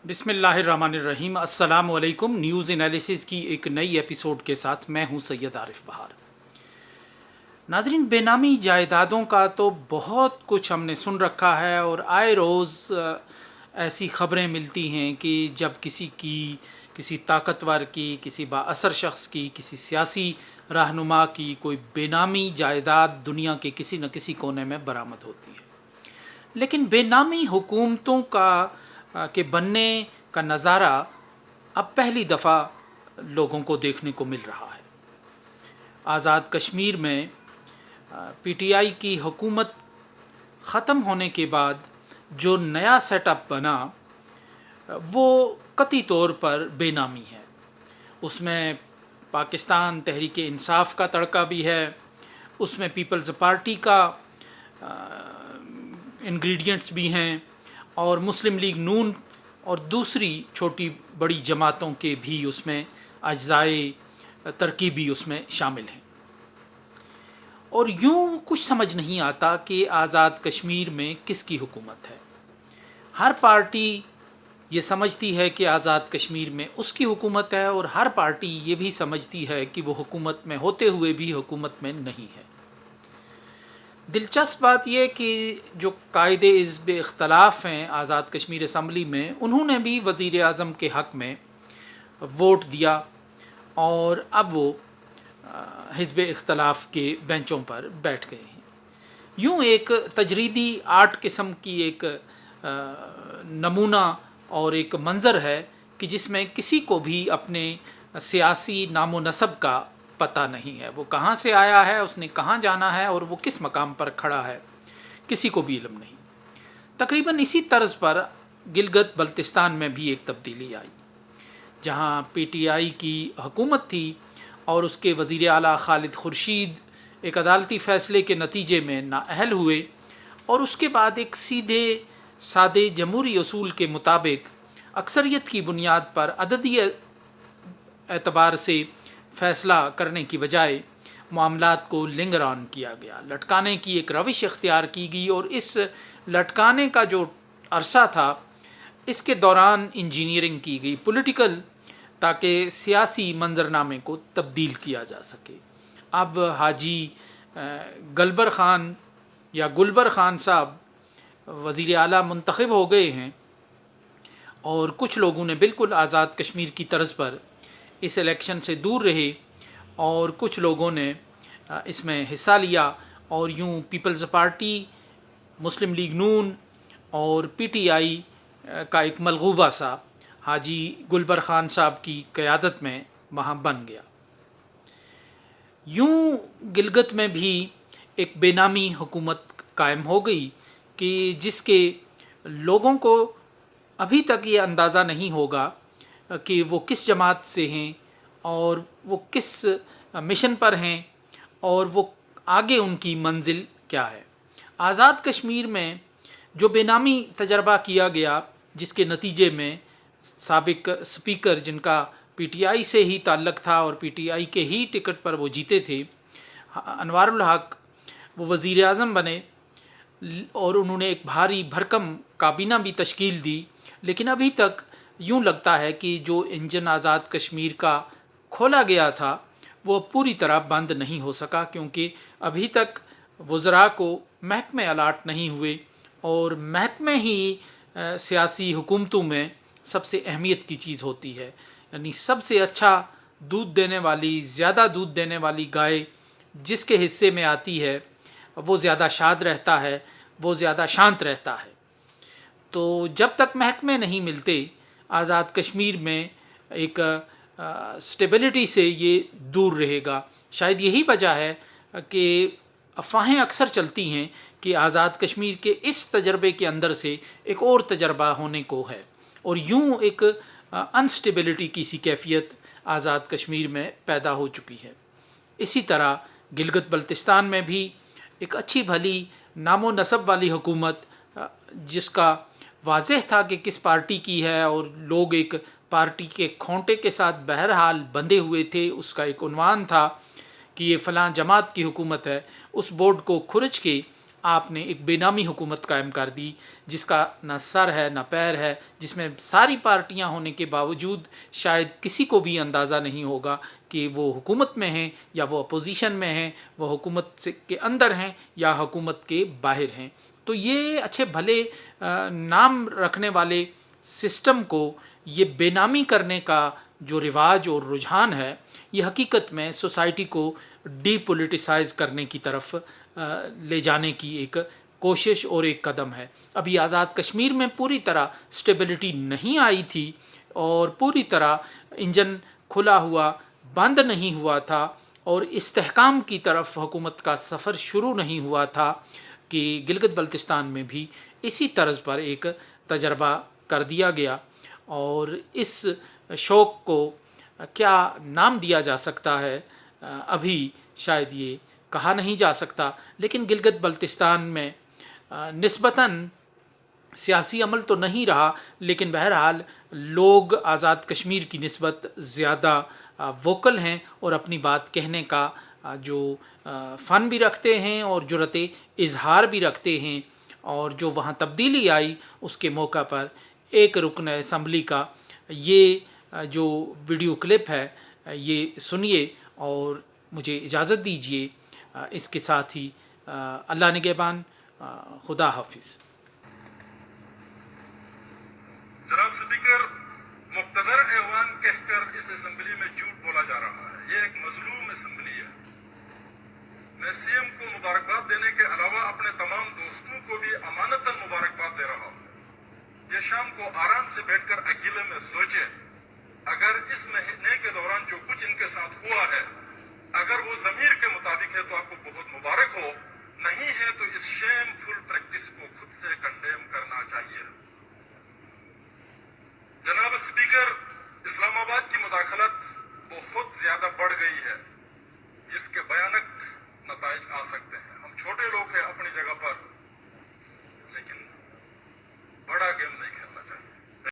بسم اللہ الرحمن الرحیم۔ السلام علیکم۔ نیوز انالیسز کی ایک نئی ایپیسوڈ کے ساتھ میں ہوں سید عارف بہار۔ ناظرین، بے نامی جائیدادوں کا تو بہت کچھ ہم نے سن رکھا ہے اور آئے روز ایسی خبریں ملتی ہیں کہ جب کسی طاقتور کی، کسی با اثر شخص کی، کسی سیاسی رہنما کی کوئی بے نامی جائیداد دنیا کے کسی نہ کسی کونے میں برآمد ہوتی ہے، لیکن بے نامی حکومتوں کے بننے کا نظارہ اب پہلی دفعہ لوگوں کو دیکھنے کو مل رہا ہے۔ آزاد کشمیر میں پی ٹی آئی کی حکومت ختم ہونے کے بعد جو نیا سیٹ اپ بنا وہ قطعی طور پر بے نامی ہے۔ اس میں پاکستان تحریک انصاف کا تڑکا بھی ہے، اس میں پیپلز پارٹی کا انگریڈینٹس بھی ہیں، اور مسلم لیگ نون اور دوسری چھوٹی بڑی جماعتوں کے بھی اس میں اجزائے ترکیبی اس میں شامل ہیں۔ اور یوں کچھ سمجھ نہیں آتا کہ آزاد کشمیر میں کس کی حکومت ہے۔ ہر پارٹی یہ سمجھتی ہے کہ آزاد کشمیر میں اس کی حکومت ہے، اور ہر پارٹی یہ بھی سمجھتی ہے کہ وہ حکومت میں ہوتے ہوئے بھی حکومت میں نہیں ہے۔ دلچسپ بات یہ کہ جو قائد حزب اختلاف ہیں آزاد کشمیر اسمبلی میں، انہوں نے بھی وزیر اعظم کے حق میں ووٹ دیا، اور اب وہ حزب اختلاف کے بینچوں پر بیٹھ گئے ہیں۔ یوں ایک تجریدی آرٹ قسم کی ایک نمونہ اور ایک منظر ہے کہ جس میں کسی کو بھی اپنے سیاسی نام و نسب کا پتہ نہیں ہے، وہ کہاں سے آیا ہے، اس نے کہاں جانا ہے، اور وہ کس مقام پر کھڑا ہے، کسی کو بھی علم نہیں۔ تقریباً اسی طرز پر گلگت بلتستان میں بھی ایک تبدیلی آئی، جہاں پی ٹی آئی کی حکومت تھی اور اس کے وزیر اعلیٰ خالد خورشید ایک عدالتی فیصلے کے نتیجے میں نااہل ہوئے، اور اس کے بعد ایک سیدھے سادے جمہوری اصول کے مطابق اکثریت کی بنیاد پر عددی اعتبار سے فیصلہ کرنے کی بجائے معاملات کو لنگر آن کیا گیا، لٹکانے کی ایک روش اختیار کی گئی، اور اس لٹکانے کا جو عرصہ تھا اس کے دوران انجینئرنگ کی گئی پولیٹیکل، تاکہ سیاسی منظرنامے کو تبدیل کیا جا سکے۔ اب حاجی گلبر خان یا گلبر خان صاحب وزیر اعلیٰ منتخب ہو گئے ہیں، اور کچھ لوگوں نے بالکل آزاد کشمیر کی طرز پر اس الیکشن سے دور رہے، اور کچھ لوگوں نے اس میں حصہ لیا، اور یوں پیپلز پارٹی، مسلم لیگ نون اور پی ٹی آئی کا ایک ملغوبہ سا حاجی گلبر خان صاحب کی قیادت میں وہاں بن گیا۔ یوں گلگت میں بھی ایک بے نامی حکومت قائم ہو گئی کہ جس کے لوگوں کو ابھی تک یہ اندازہ نہیں ہوگا کہ وہ کس جماعت سے ہیں، اور وہ کس مشن پر ہیں، اور وہ آگے ان کی منزل کیا ہے۔ آزاد کشمیر میں جو بے نامی تجربہ کیا گیا، جس کے نتیجے میں سابق اسپیکر جن کا پی ٹی آئی سے ہی تعلق تھا اور پی ٹی آئی کے ہی ٹکٹ پر وہ جیتے تھے، انوار الحق، وہ وزیر اعظم بنے، اور انہوں نے ایک بھاری بھرکم کابینہ بھی تشکیل دی، لیکن ابھی تک یوں لگتا ہے کہ جو انجن آزاد کشمیر کا کھولا گیا تھا وہ پوری طرح بند نہیں ہو سکا، کیونکہ ابھی تک وزراء کو محکمے الاٹ نہیں ہوئے، اور محکمے ہی سیاسی حکومتوں میں سب سے اہمیت کی چیز ہوتی ہے۔ یعنی سب سے اچھا دودھ دینے والی، زیادہ دودھ دینے والی گائے جس کے حصے میں آتی ہے وہ زیادہ شاد رہتا ہے، وہ زیادہ شانت رہتا ہے۔ تو جب تک محکمے نہیں ملتے، آزاد کشمیر میں ایک سٹیبلٹی سے یہ دور رہے گا۔ شاید یہی وجہ ہے کہ افواہیں اکثر چلتی ہیں کہ آزاد کشمیر کے اس تجربے کے اندر سے ایک اور تجربہ ہونے کو ہے، اور یوں ایک انسٹیبلٹی کی سی کیفیت آزاد کشمیر میں پیدا ہو چکی ہے۔ اسی طرح گلگت بلتستان میں بھی ایک اچھی بھلی نام و نسب والی حکومت، جس کا واضح تھا کہ کس پارٹی کی ہے، اور لوگ ایک پارٹی کے کھونٹے کے ساتھ بہرحال بندھے ہوئے تھے، اس کا ایک عنوان تھا کہ یہ فلاں جماعت کی حکومت ہے، اس بورڈ کو کھرچ کے آپ نے ایک بے نامی حکومت قائم کر دی جس کا نہ سر ہے نہ پیر ہے، جس میں ساری پارٹیاں ہونے کے باوجود شاید کسی کو بھی اندازہ نہیں ہوگا کہ وہ حکومت میں ہیں یا وہ اپوزیشن میں ہیں، وہ حکومت کے اندر ہیں یا حکومت کے باہر ہیں۔ تو یہ اچھے بھلے نام رکھنے والے سسٹم کو یہ بے نامی کرنے کا جو رواج اور رجحان ہے، یہ حقیقت میں سوسائٹی کو ڈی پولیٹیسائز کرنے کی طرف لے جانے کی ایک کوشش اور ایک قدم ہے۔ ابھی آزاد کشمیر میں پوری طرح سٹیبلٹی نہیں آئی تھی اور پوری طرح انجن کھلا ہوا بند نہیں ہوا تھا اور استحکام کی طرف حکومت کا سفر شروع نہیں ہوا تھا کہ گلگت بلتستان میں بھی اسی طرز پر ایک تجربہ کر دیا گیا، اور اس شوق کو کیا نام دیا جا سکتا ہے ابھی شاید یہ کہا نہیں جا سکتا، لیکن گلگت بلتستان میں نسبتاً سیاسی عمل تو نہیں رہا، لیکن بہرحال لوگ آزاد کشمیر کی نسبت زیادہ ووکل ہیں اور اپنی بات کہنے کا جو فن بھی رکھتے ہیں اور جرأت اظہار بھی رکھتے ہیں، اور جو وہاں تبدیلی آئی اس کے موقع پر ایک رکن اسمبلی کا یہ جو ویڈیو کلپ ہے یہ سنیے اور مجھے اجازت دیجیے۔ اس کے ساتھ ہی اللہ نگہبان، خدا حافظ۔ جناب اسپیکر، مقتدر ایوان کہہ کر اس اسمبلی میں جھوٹ بولا جا رہا ہے، یہ ایک مظلوم اسمبلی ہے۔ میں سی ایم کو مبارکباد دینے کے علاوہ اپنے تمام دوستوں کو بھی امانتاً مبارکباد دے رہا ہوں۔ یہ شام کو آرام سے بیٹھ کر اکیلے میں سوچے، اگر اس مہینے کے دوران جو کچھ ان کے ساتھ ہوا ہے اگر وہ ضمیر کے مطابق ہے تو آپ کو بہت مبارک ہو، نہیں ہے تو اس شیم فل پریکٹس کو خود سے کنڈیم کرنا چاہیے۔ جناب اسپیکر، اسلام آباد کی مداخلت بہت زیادہ بڑھ گئی ہے جس کے بھیانک نتائج آ سکتے ہیں۔ ہم چھوٹے لوگ ہیں اپنی جگہ پر،